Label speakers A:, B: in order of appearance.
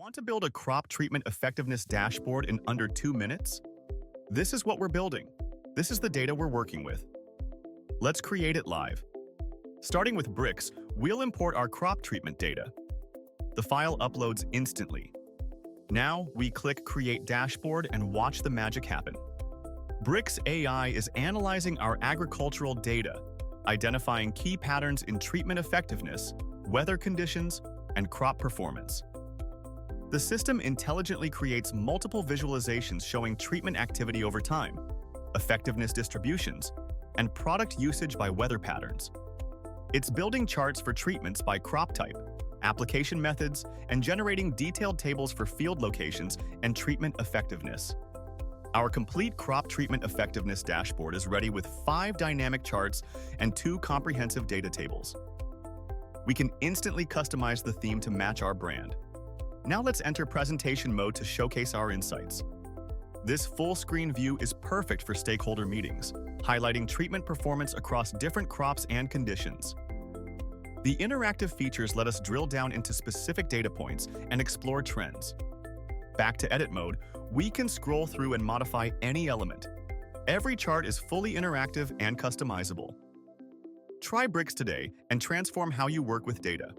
A: Want to build a crop treatment effectiveness dashboard in under 2 minutes? This is what we're building. This is the data we're working with. Let's create it live. Starting with Bricks, we'll import our crop treatment data. The file uploads instantly. Now, we click Create Dashboard and watch the magic happen. Bricks AI is analyzing our agricultural data, identifying key patterns in treatment effectiveness, weather conditions, and crop performance. The system intelligently creates multiple visualizations showing treatment activity over time, effectiveness distributions, and product usage by weather patterns. It's building charts for treatments by crop type, application methods, and generating detailed tables for field locations and treatment effectiveness. Our complete crop treatment effectiveness dashboard is ready with 5 dynamic charts and 2 comprehensive data tables. We can instantly customize the theme to match our brand. Now let's enter presentation mode to showcase our insights. This full-screen view is perfect for stakeholder meetings, highlighting treatment performance across different crops and conditions. The interactive features let us drill down into specific data points and explore trends. Back to edit mode, we can scroll through and modify any element. Every chart is fully interactive and customizable. Try Bricks today and transform how you work with data.